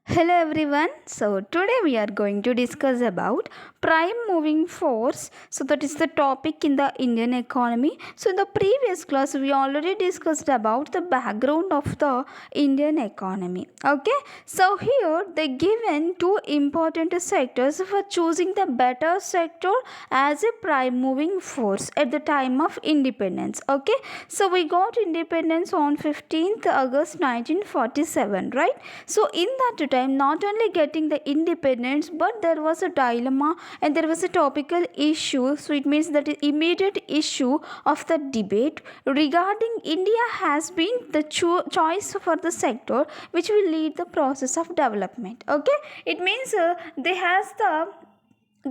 Hello everyone. So today we are going to discuss about prime moving force. So that is the topic in the Indian economy. So in the previous class we already discussed about the background of the Indian economy. Okay. So here they given two important sectors for choosing the better sector as a prime moving force at the time of independence. Okay. So we got independence on 15th August 1947, right? So in that time, not only getting the independence, but there was a dilemma and there was a topical issue. So it means that the immediate issue of the debate regarding India has been the choice for the sector which will lead the process of development. Okay, it means they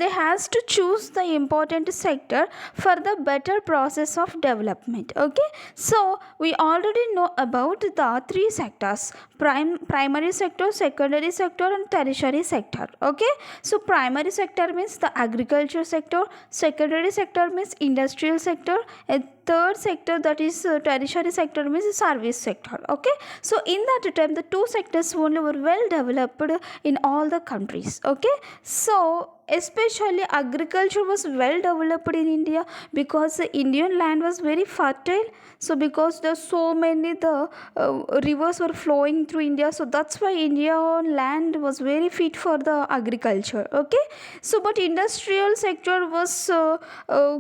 has to choose the important sector for the better process of development. Okay, so we already know about the three sectors: primary sector, secondary sector, and tertiary sector. Okay, so primary sector means the agriculture sector, secondary sector means industrial sector, and third sector, that is tertiary sector, means service sector. Okay, so in that time the two sectors only were well developed in all the countries. Okay, so especially agriculture was well developed in India because the Indian land was very fertile. So because there's so many the rivers were flowing through India, so that's why India land was very fit for the agriculture. Okay, so but industrial sector was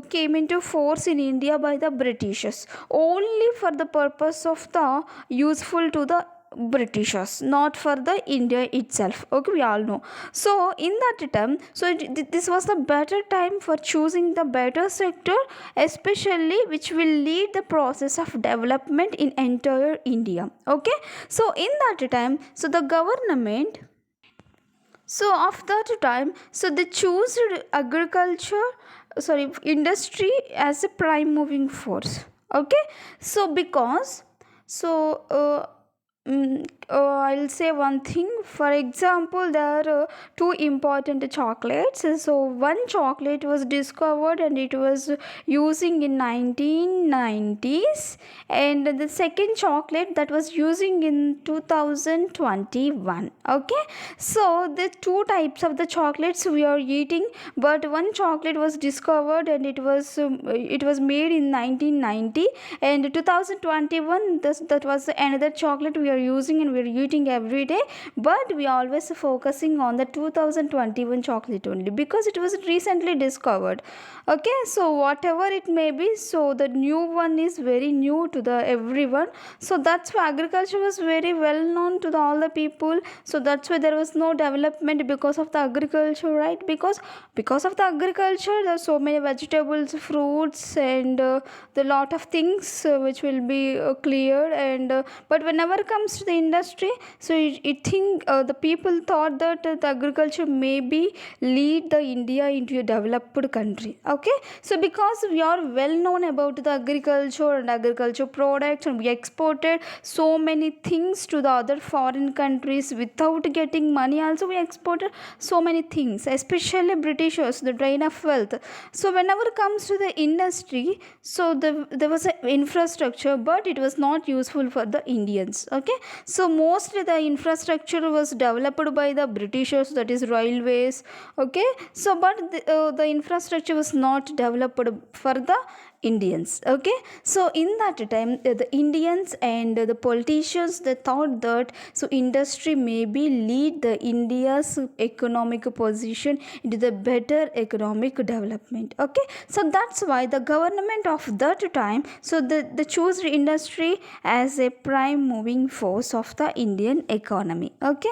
came into force in India by the Britishers only for the purpose of the useful to the Britishers, not for the India itself. Okay, we all know. So in that time, so this was the better time for choosing the better sector, especially which will lead the process of development in entire India. Okay, so in that time, so the government, so of that time, so they choose agriculture, sorry, industry as a prime moving force. Okay, so because so I'll say one thing. For example, there are two important chocolates. So one chocolate was discovered and it was using in 1990s, and the second chocolate that was using in 2021. Okay, so the two types of the chocolates we are eating, but one chocolate was discovered and it was made in 1990, and 2021 that was another chocolate we are using and we are eating every day, but we are always focusing on the 2021 chocolate only because it was recently discovered. Okay, so whatever it may be, so the new one is very new to the everyone. So that's why agriculture was very well known to all the people. So that's why there was no development because of the agriculture, right? Because of the agriculture there are so many vegetables, fruits, and the lot of things which will be cleared, and but whenever it comes to the industry, so it think the people thought that the agriculture maybe lead the India into a developed country. Okay, so because we are well known about the agriculture and agriculture products, and we exported so many things to the other foreign countries without getting money, also we exported so many things, especially Britishers, the drain of wealth. So whenever it comes to the industry, so there was an infrastructure, but it was not useful for the Indians. Okay, so mostly the infrastructure was developed by the Britishers, that is railways. Okay, so but the infrastructure was not developed for the Indians. Okay, so in that time the Indians and the politicians, they thought that so industry maybe lead the India's economic position into the better economic development. Okay, so that's why the government of that time, so the choose industry as a prime moving force of the Indian economy. Okay,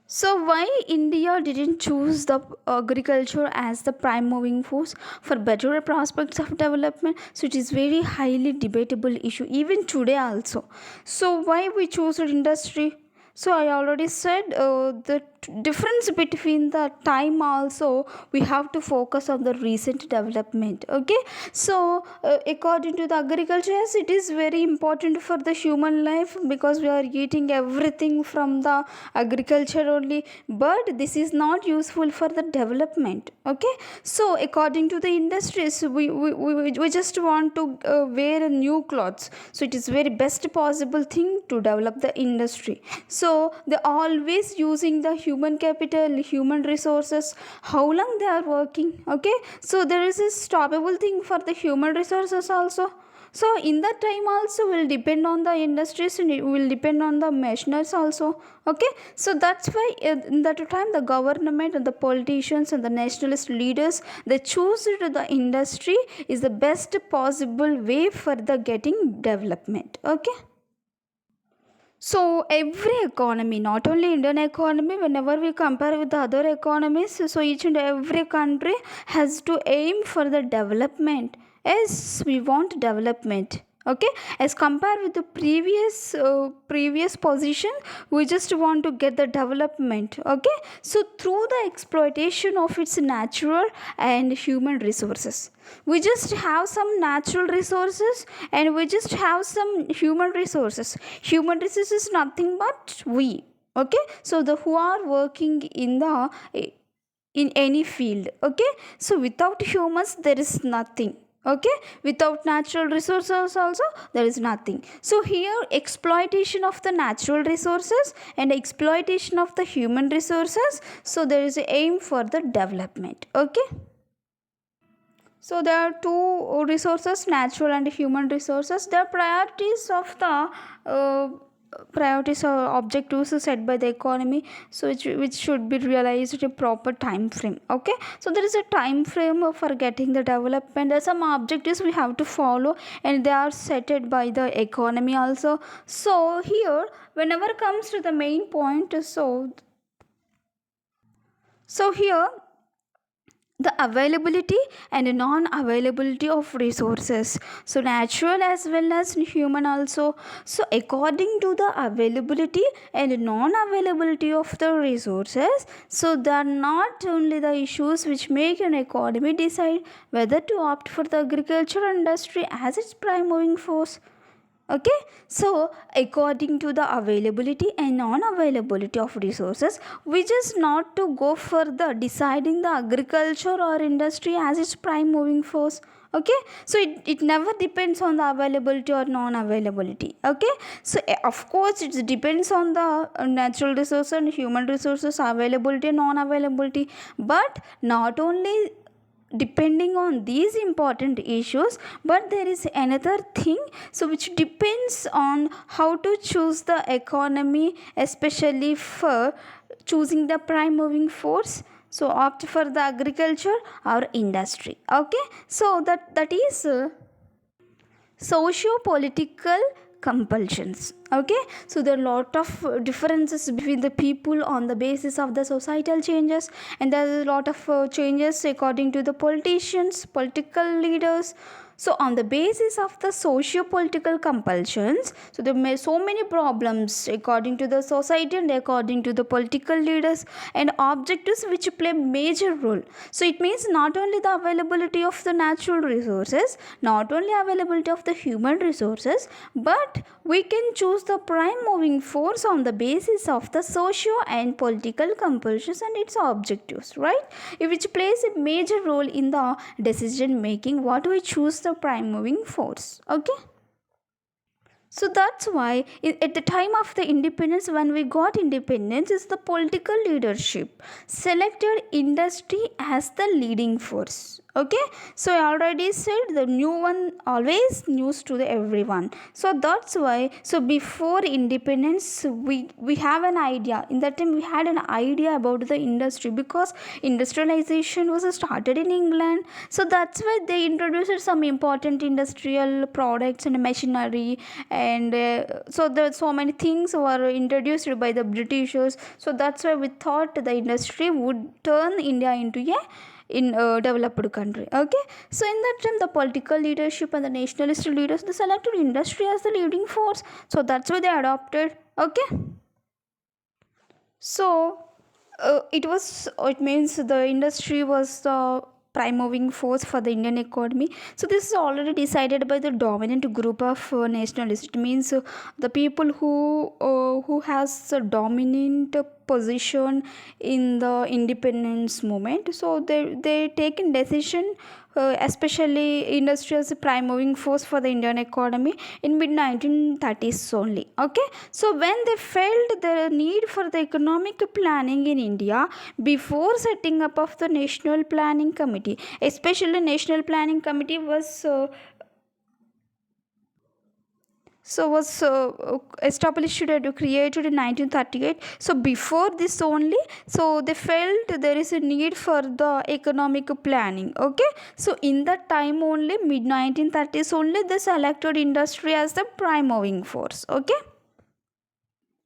so why India didn't choose the agriculture as the prime moving force for better prospects of development? So it is very highly debatable issue even today also. So why we choose industry? So I already said the difference between the time also, we have to focus on the recent development. Okay, so according to the agriculture, yes, it is very important for the human life because we are eating everything from the agriculture only, but this is not useful for the development. Okay, so according to the industries, we just want to wear a new clothes, so it is very best possible thing to develop the industry. So So they always using the human capital, human resources, how long they are working. Okay, so there is a stoppable thing for the human resources also. So in that time also will depend on the industries and it will depend on the machineries also. Okay, so that's why in that time the government and the politicians and the nationalist leaders, they choose the industry is the best possible way for the getting development. Okay, so every economy, not only Indian economy, whenever we compare with the other economies, so each and every country has to aim for the development. Yes, we want development. Okay, as compared with the previous position, we just want to get the development. Okay, so through the exploitation of its natural and human resources, we just have some natural resources and we just have some human resources. Human resources is nothing but we. Okay, so the who are working in the in any field. Okay, so without humans there is nothing. Okay, without natural resources also there is nothing. So here exploitation of the natural resources and exploitation of the human resources, so there is a aim for the development. Okay, so there are two resources, natural and human resources. The priorities of the priorities or objectives set by the economy, so which should be realized in a proper time frame. Okay, so there is a time frame for getting the development. There are some objectives we have to follow and they are set by the economy also. So here whenever comes to the main point, so here the availability and non-availability of resources, so natural as well as human also. So according to the availability and non-availability of the resources, so they are not only the issues which make an economy decide whether to opt for the agriculture industry as its prime moving force. Okay, so according to the availability and non-availability of resources, we just not to go for the deciding the agriculture or industry as its prime moving force. Okay, so it never depends on the availability or non-availability. Okay, so of course it depends on the natural resources and human resources availability and non-availability, but not only depending on these important issues, but there is another thing, so which depends on how to choose the economy, especially for choosing the prime moving force, so opt for the agriculture or industry. Okay, so that is socio-political compulsions. Okay, so there are a lot of differences between the people on the basis of the societal changes, and there are a lot of changes according to the politicians, political leaders. So on the basis of the socio-political compulsions, so there are so many problems according to the society and according to the political leaders and objectives which play major role. So it means not only the availability of the natural resources, not only availability of the human resources, but we can choose the prime moving force on the basis of the socio and political compulsions and its objectives, right? Which plays a major role in the decision making what we choose the prime moving force. Okay, so that's why at the time of the independence, when we got independence, is the political leadership selected industry as the leading force. Okay, so I already said the new one always news to the everyone. So that's why, so before independence we have an idea. In that time we had an idea about the industry because industrialization was started in England. So that's why they introduced some important industrial products and machinery, and so there so many things were introduced by the Britishers. So that's why we thought the industry would turn India into a in a developed country. Okay, so in that time the political leadership and the nationalist leaders, they selected industry as the leading force, so that's why they adopted. Okay, so it means the industry was the prime moving force for the Indian economy. So this is already decided by the dominant group of nationalists. It means the people who has a dominant position in the independence movement. So they taken decision, especially industry as a prime moving force for the Indian economy in mid 1930s only. Okay, so when they felt the need for the economic planning in India before setting up of the National Planning Committee, especially National Planning Committee was established and created in 1938. So before this only, so they felt there is a need for the economic planning. Okay, so in that time only, mid 1930s only, they selected industry as the prime moving force. Okay.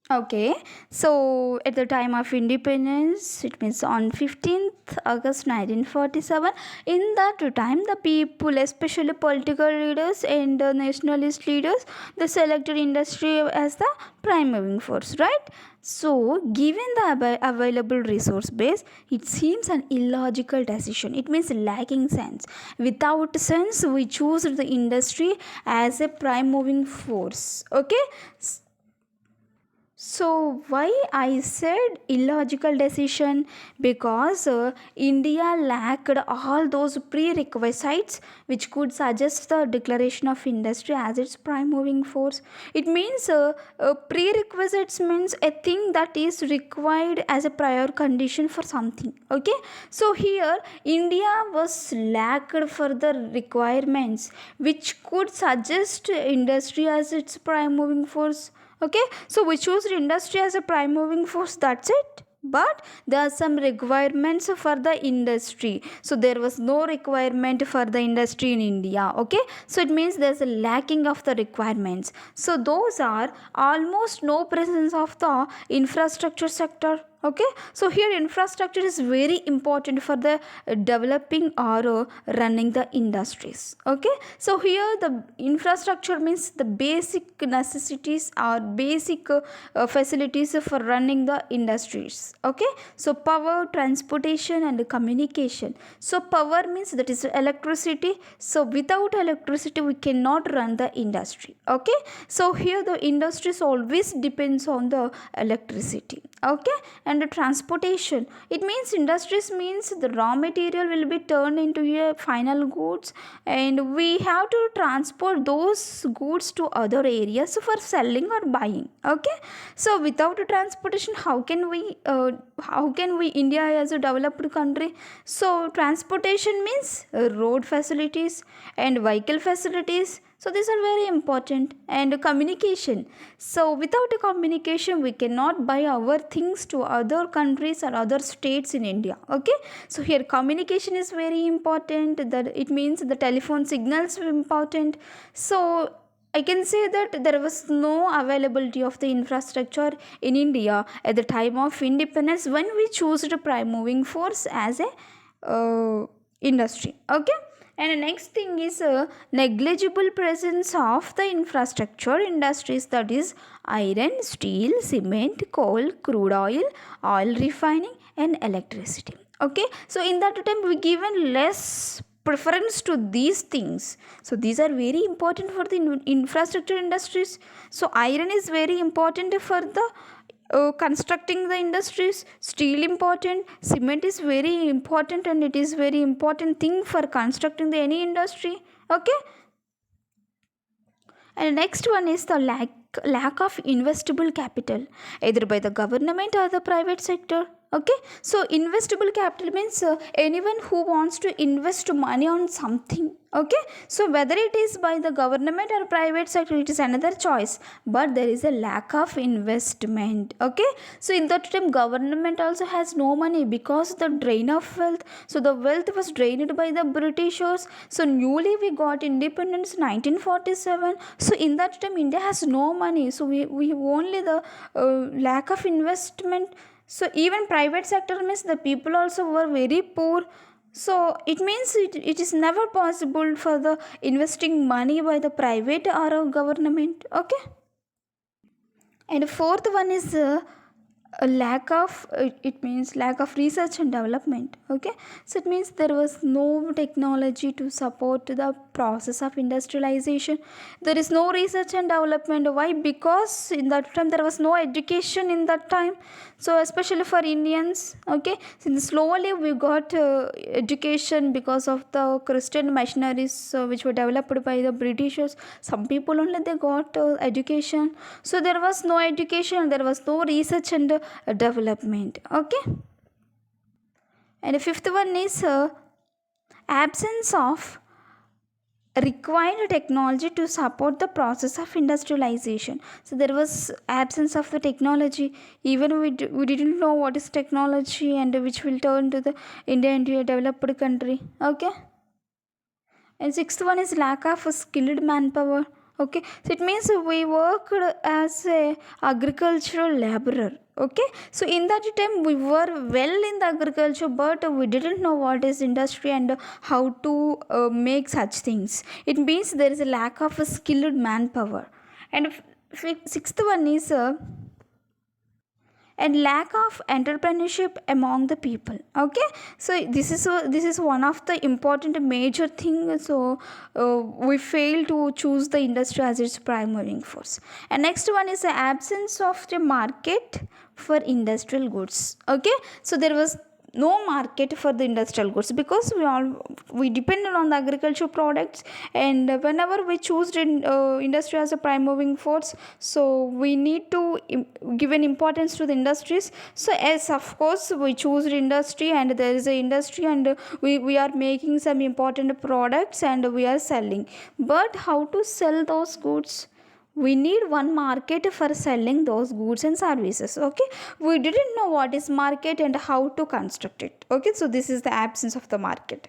Okay, so at the time of independence, it means on 15th August 1947, in that time, the people, especially political leaders and the nationalist leaders, they selected industry as the prime moving force, right? So, given the available resource base, it seems an illogical decision. It means lacking sense. Without sense, we choose the industry as a prime moving force. Okay. So why I said illogical decision? Because India lacked all those prerequisites which could suggest the declaration of industry as its prime moving force. It means prerequisites means a thing that is required as a prior condition for something. Okay, so here India was lacked for the requirements which could suggest industry as its prime moving force. Okay, so we choose industry as a prime moving force, that's it. But there are some requirements for the industry, so there was no requirement for the industry in India. Okay, so it means there's a lacking of the requirements. So those are almost no presence of the infrastructure sector. Okay, so here infrastructure is very important for the developing or running the industries. Okay, so here the infrastructure means the basic necessities or basic facilities for running the industries. Okay, so power, transportation and communication. So power means that is electricity, so without electricity we cannot run the industry. Okay, so here the industries always depends on the electricity. Okay, and the transportation, it means industries means the raw material will be turned into a final goods, and we have to transport those goods to other areas for selling or buying. Okay, so without transportation, how can we India as a developed country? So transportation means road facilities and vehicle facilities, so these are very important. And communication, so without a communication we cannot buy our things to other countries or other states in India. Okay, so here communication is very important, that it means the telephone signals are important. So I can say that there was no availability of the infrastructure in India at the time of independence when we chose the prime moving force as a industry. Okay, and the next thing is a negligible presence of the infrastructure industries, that is iron, steel, cement, coal, crude oil refining and electricity. Okay, so in that time we given less preference to these things, so these are very important for the infrastructure industries. So iron is very important for the constructing the industries, steel important, cement is very important, and it is very important thing for constructing the any industry. Okay, and next one is the lack of investable capital, either by the government or the private sector. Okay, so investable capital means anyone who wants to invest money on something. Okay, so whether it is by the government or private sector, it is another choice, but there is a lack of investment. Okay, so in that time government also has no money because the drain of wealth, so the wealth was drained by the Britishers. So newly we got independence 1947, so in that time India has no money, so we only the lack of investment. So even private sector means the people also were very poor, so it means it is never possible for the investing money by the private or a government. Okay, and fourth one is a lack of it means lack of research and development. Okay, so it means there was no technology to support the process of industrialization. There is no research and development. Why? Because in that time there was no education in that time. So especially for Indians, okay, since slowly we got education because of the Christian missionaries which were developed by the Britishers. Some people only they got education. So there was no education, there was no research and development. Okay, and the fifth one is absence of required technology to support the process of industrialization. So there was absence of the technology. Even we didn't know what is technology and which will turn to the India into a developed country. Okay, and sixth one is lack of a skilled manpower. Okay, so it means we worked as a agricultural laborer. Okay, so in that time we were well in the agriculture, but we didn't know what is industry and how to make such things. It means there is a lack of a skilled manpower. And sixth one is and lack of entrepreneurship among the people. Okay, so this is one of the important major thing. So we fail to choose the industry as its primary force. And next one is the absence of the market for industrial goods. Okay, so there was no market for the industrial goods because we depended on the agricultural products, and whenever we choose industry as a prime moving force, so we need to give an importance to the industries. So as of course we choose industry, and there is a industry, and we are making some important products and we are selling. But how to sell those goods? We need one market for selling those goods and services. Okay, we didn't know what is market and how to construct it. Okay, so this is the absence of the market.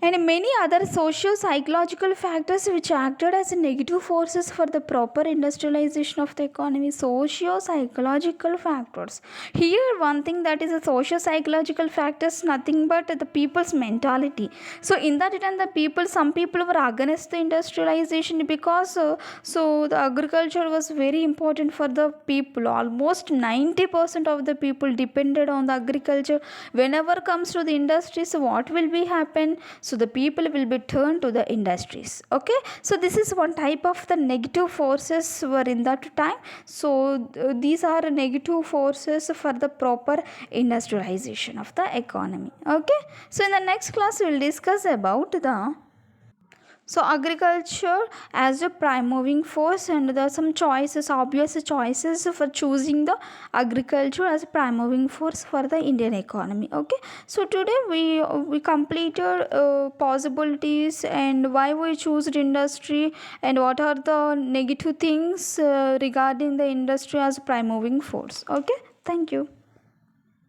And many other socio-psychological factors which acted as negative forces for the proper industrialization of the economy. Socio-psychological factors. Here one thing that is a socio-psychological factors, nothing but the people's mentality. So in that time the people, some people were against the industrialization because so the agriculture was very important for the people. Almost 90% of the people depended on the agriculture. Whenever comes to the industries, what will be happen? So the people will be turned to the industries. Okay, so this is one type of the negative forces were in that time. So these are negative forces for the proper industrialization of the economy. Okay, so in the next class we will discuss about the agriculture as a prime moving force, and there are some choices, obvious choices for choosing the agriculture as a prime moving force for the Indian economy. Okay, so today we completed possibilities and why we choose industry and what are the negative things regarding the industry as a prime moving force. Okay, thank you.